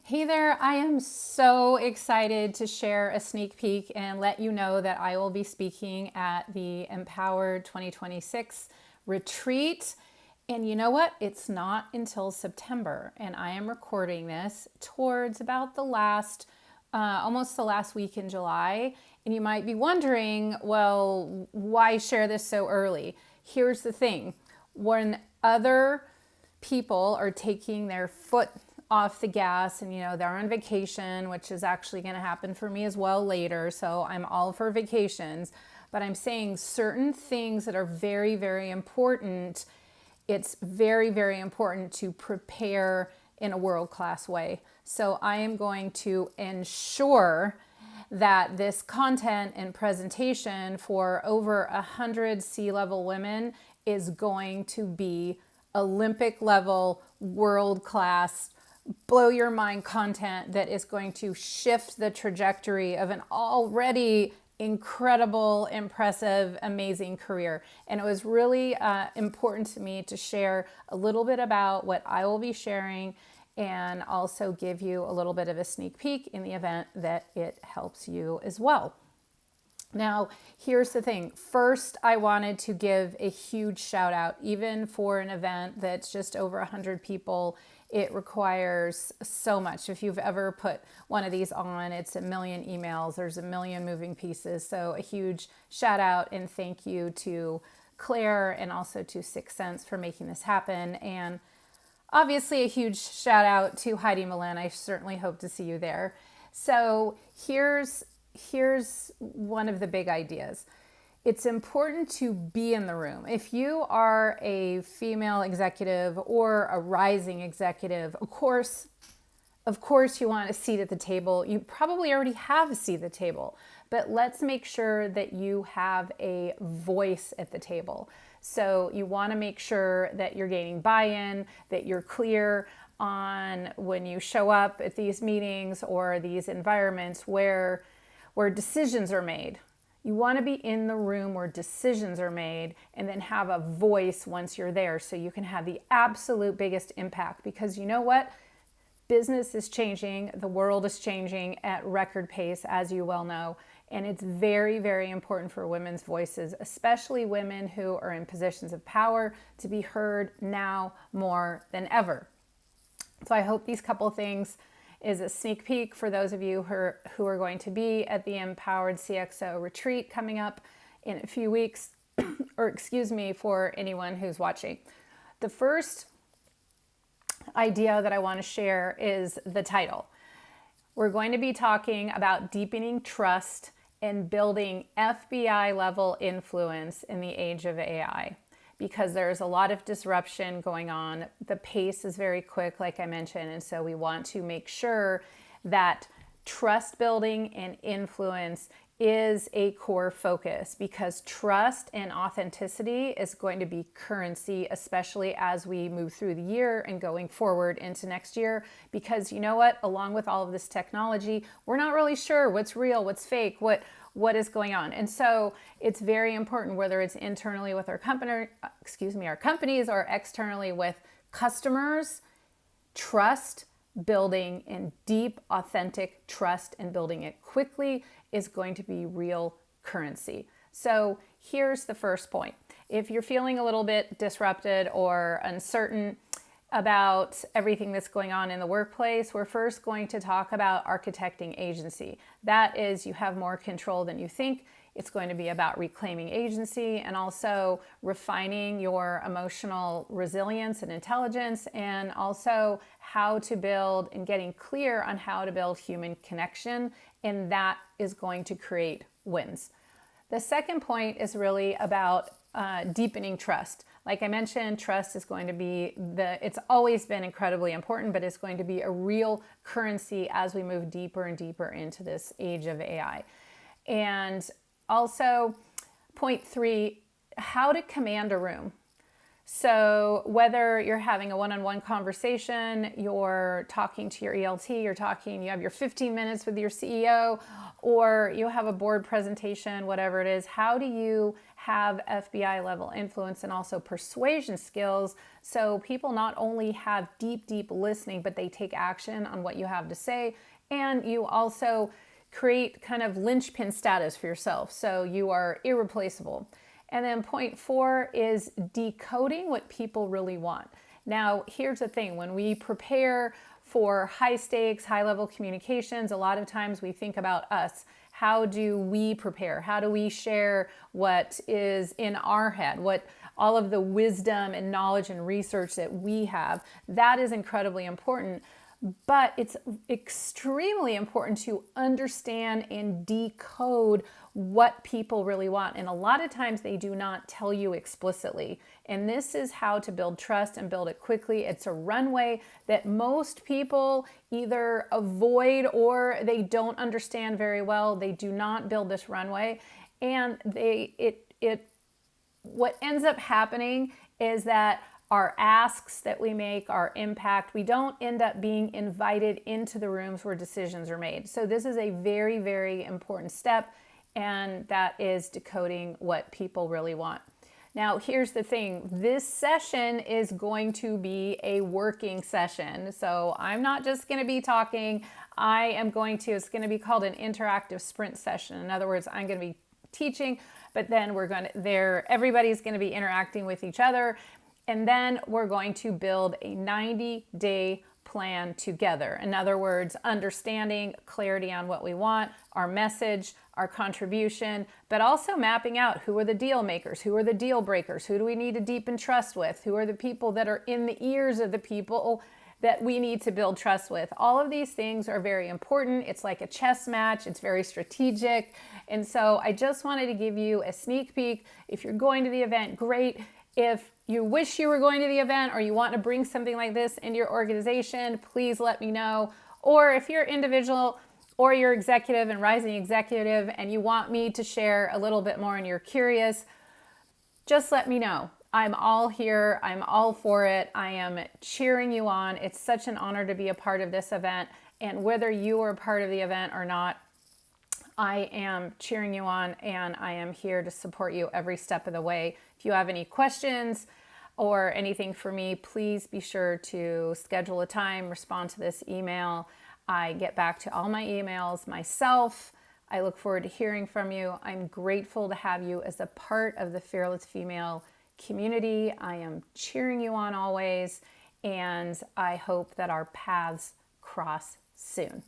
Hey there, I am so excited to share a sneak peek and let you know that I will be speaking at the Empowered 2026 retreat. And you know what? It's not until September, and I am recording this towards about almost the last week in July. And you might be wondering, well, why share this so early? Here's the thing. When other people are taking their foot off the gas and they're on vacation, which is actually going to happen for me as well later, so I'm all for vacations, but I'm saying certain things that are very, very important. It's very, very important to prepare in a world-class way. So I am going to ensure that this content and presentation for over 100 C-level women is going to be Olympic level, world class, blow your mind content that is going to shift the trajectory of an already incredible, impressive, amazing career. And it was really important to me to share a little bit about what I will be sharing and also give you a little bit of a sneak peek in the event that it helps you as well. Now, here's the thing. First, I wanted to give a huge shout out, even for an event that's just over 100 people. It requires so much. If you've ever put one of these on, it's a million emails, there's a million moving pieces. So a huge shout out and thank you to Claire and also to Sixth Sense for making this happen. And obviously a huge shout out to Heidi Millen. I certainly hope to see you there. So here's one of the big ideas. It's important to be in the room. If you are a female executive or a rising executive, of course you want a seat at the table. You probably already have a seat at the table, but let's make sure that you have a voice at the table. So you want to make sure that you're gaining buy-in, that you're clear on when you show up at these meetings or these environments where decisions are made. You want to be in the room where decisions are made and then have a voice once you're there so you can have the absolute biggest impact. Because you know what? Business is changing. The world is changing at record pace, as you well know. And it's very, very important for women's voices, especially women who are in positions of power, to be heard now more than ever. So I hope these couple things is a sneak peek for those of you who are going to be at the Empowered CXO retreat coming up in a few weeks, or excuse me, for anyone who's watching. The first idea that I want to share is the title. We're going to be talking about deepening trust and building FBI level influence in the age of AI. Because there's a lot of disruption going on. The pace is very quick, like I mentioned, and so we want to make sure that trust building and influence is a core focus, because trust and authenticity is going to be currency, especially as we move through the year and going forward into next year. Because you know what, along with all of this technology, we're not really sure what's real, what's fake, what is going on. And so it's very important, whether it's internally with our companies or externally with customers, trust building and deep, authentic trust and building it quickly is going to be real currency. So here's the first point. If you're feeling a little bit disrupted or uncertain about everything that's going on in the workplace, we're first going to talk about architecting agency. That is, you have more control than you think. It's going to be about reclaiming agency and also refining your emotional resilience and intelligence, and also how to build and getting clear on how to build human connection. And that is going to create wins. The second point is really about deepening trust. Like I mentioned, trust is going to be it's always been incredibly important, but it's going to be a real currency as we move deeper and deeper into this age of AI. And also, point 3, how to command a room. So whether you're having a one-on-one conversation, you're talking to your ELT, you have your 15 minutes with your CEO, or you have a board presentation, whatever it is, how do you have FBI level influence and also persuasion skills so people not only have deep listening, but they take action on what you have to say, and you also create kind of linchpin status for yourself, so you are irreplaceable. And then point 4 is decoding what people really want. Now, here's the thing. When we prepare for high stakes, high level communications, a lot of times we think about us. How do we prepare? How do we share what is in our head? What all of the wisdom and knowledge and research that we have? That is incredibly important. But it's extremely important to understand and decode what people really want. And a lot of times they do not tell you explicitly. And this is how to build trust and build it quickly. It's a runway that most people either avoid or they don't understand very well. They do not build this runway. And what ends up happening is that our asks that we make, our impact, we don't end up being invited into the rooms where decisions are made. So this is a very important step, and that is decoding what people really want. Now, here's the thing. This session is going to be a working session. So I'm not just going to be talking. It's going to be called an interactive sprint session. In other words, I'm going to be teaching, but then everybody's going to be interacting with each other. And then we're going to build a 90-day plan together. In other words, understanding, clarity on what we want, our message, our contribution, but also mapping out who are the deal makers, who are the deal breakers, who do we need to deepen trust with, who are the people that are in the ears of the people that we need to build trust with. All of these things are very important. It's like a chess match. It's very strategic. And so I just wanted to give you a sneak peek. If you're going to the event, great. If you wish you were going to the event or you want to bring something like this into your organization, please let me know. Or if you're individual or you're executive and rising executive and you want me to share a little bit more and you're curious, just let me know. I'm all here. I'm all for it. I am cheering you on. It's such an honor to be a part of this event. And whether you are a part of the event or not, I am cheering you on and I am here to support you every step of the way. If you have any questions or anything for me, please be sure to schedule a time, respond to this email. I get back to all my emails myself. I look forward to hearing from you. I'm grateful to have you as a part of the Fearless Female community. I am cheering you on always, and I hope that our paths cross soon.